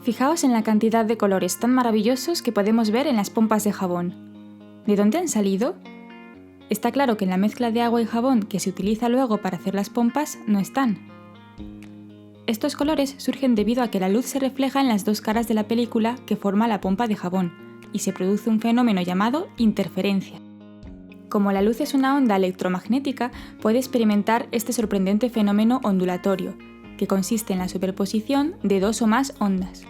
Fijaos en la cantidad de colores tan maravillosos que podemos ver en las pompas de jabón. ¿De dónde han salido? Está claro que en la mezcla de agua y jabón que se utiliza luego para hacer las pompas no están. Estos colores surgen debido a que la luz se refleja en las dos caras de la película que forma la pompa de jabón y se produce un fenómeno llamado interferencia. Como la luz es una onda electromagnética, puede experimentar este sorprendente fenómeno ondulatorio, que consiste en la superposición de dos o más ondas.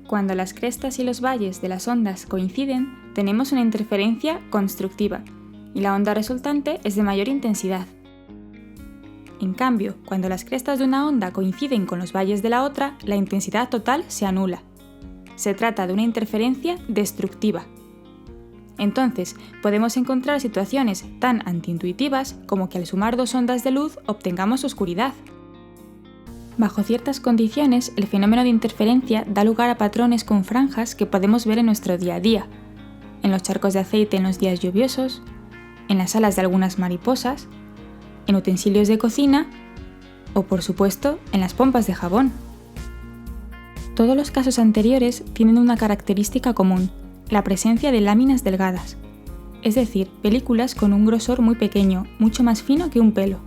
Cuando las crestas y los valles de las ondas coinciden, tenemos una interferencia constructiva, y la onda resultante es de mayor intensidad. En cambio, cuando las crestas de una onda coinciden con los valles de la otra, la intensidad total se anula. Se trata de una interferencia destructiva. Entonces, podemos encontrar situaciones tan antiintuitivas como que al sumar dos ondas de luz obtengamos oscuridad. Bajo ciertas condiciones, el fenómeno de interferencia da lugar a patrones con franjas que podemos ver en nuestro día a día, en los charcos de aceite en los días lluviosos, en las alas de algunas mariposas, en utensilios de cocina o, por supuesto, en las pompas de jabón. Todos los casos anteriores tienen una característica común, la presencia de láminas delgadas, es decir, películas con un grosor muy pequeño, mucho más fino que un pelo.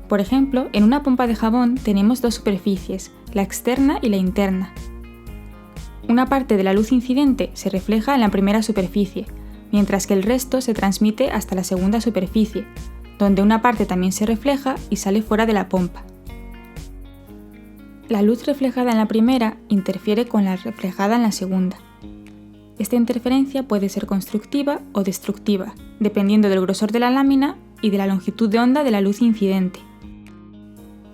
Por ejemplo, en una pompa de jabón tenemos dos superficies, la externa y la interna. Una parte de la luz incidente se refleja en la primera superficie, mientras que el resto se transmite hasta la segunda superficie, donde una parte también se refleja y sale fuera de la pompa. La luz reflejada en la primera interfiere con la reflejada en la segunda. Esta interferencia puede ser constructiva o destructiva, dependiendo del grosor de la lámina y de la longitud de onda de la luz incidente.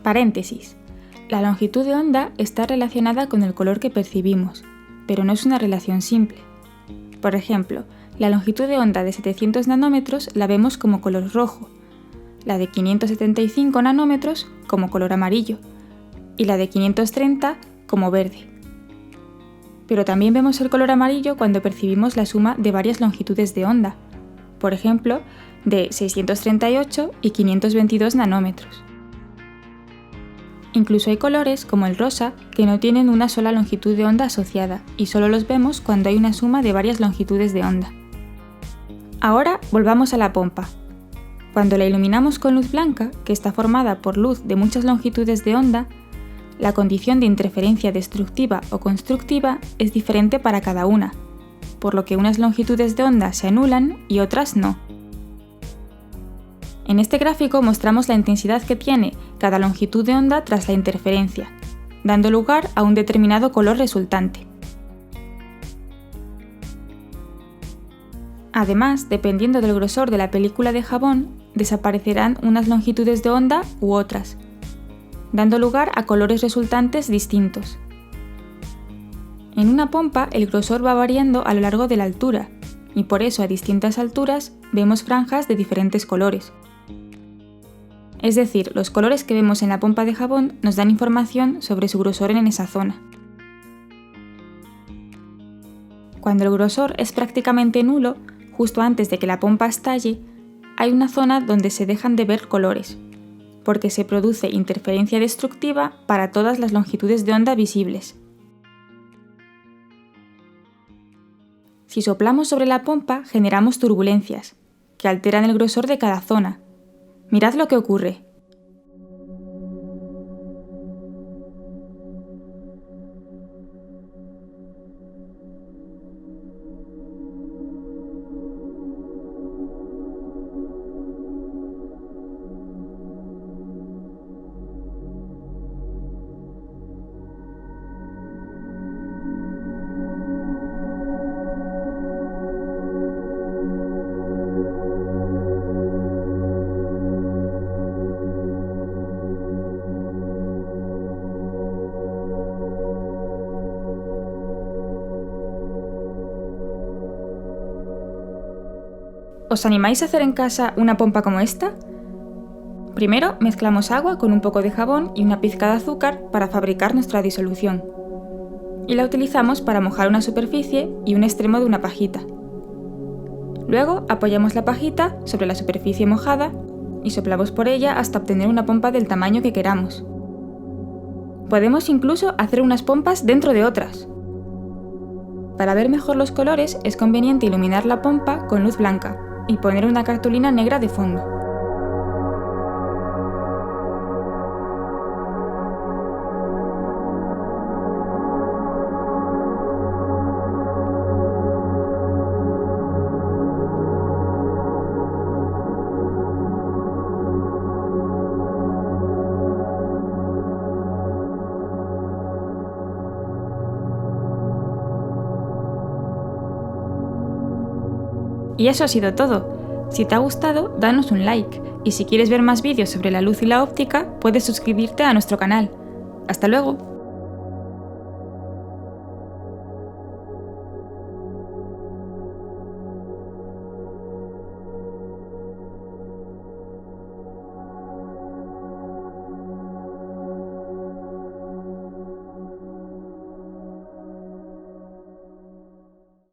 Paréntesis. La longitud de onda está relacionada con el color que percibimos, pero no es una relación simple. Por ejemplo, la longitud de onda de 700 nanómetros la vemos como color rojo, la de 575 nanómetros como color amarillo y la de 530 como verde. Pero también vemos el color amarillo cuando percibimos la suma de varias longitudes de onda, por ejemplo, de 638 y 522 nanómetros. Incluso hay colores, como el rosa, que no tienen una sola longitud de onda asociada y solo los vemos cuando hay una suma de varias longitudes de onda. Ahora volvamos a la pompa. Cuando la iluminamos con luz blanca, que está formada por luz de muchas longitudes de onda, la condición de interferencia destructiva o constructiva es diferente para cada una, por lo que unas longitudes de onda se anulan y otras no. En este gráfico mostramos la intensidad que tiene cada longitud de onda tras la interferencia, dando lugar a un determinado color resultante. Además, dependiendo del grosor de la película de jabón, desaparecerán unas longitudes de onda u otras, dando lugar a colores resultantes distintos. En una pompa, el grosor va variando a lo largo de la altura, y por eso a distintas alturas vemos franjas de diferentes colores. Es decir, los colores que vemos en la pompa de jabón nos dan información sobre su grosor en esa zona. Cuando el grosor es prácticamente nulo, justo antes de que la pompa estalle, hay una zona donde se dejan de ver colores, porque se produce interferencia destructiva para todas las longitudes de onda visibles. Si soplamos sobre la pompa, generamos turbulencias, que alteran el grosor de cada zona. Mirad lo que ocurre. ¿Os animáis a hacer en casa una pompa como esta? Primero mezclamos agua con un poco de jabón y una pizca de azúcar para fabricar nuestra disolución. Y la utilizamos para mojar una superficie y un extremo de una pajita. Luego apoyamos la pajita sobre la superficie mojada y soplamos por ella hasta obtener una pompa del tamaño que queramos. Podemos incluso hacer unas pompas dentro de otras. Para ver mejor los colores es conveniente iluminar la pompa con luz blanca y poner una cartulina negra de fondo. Y eso ha sido todo. Si te ha gustado, danos un like, y si quieres ver más vídeos sobre la luz y la óptica, puedes suscribirte a nuestro canal. ¡Hasta luego!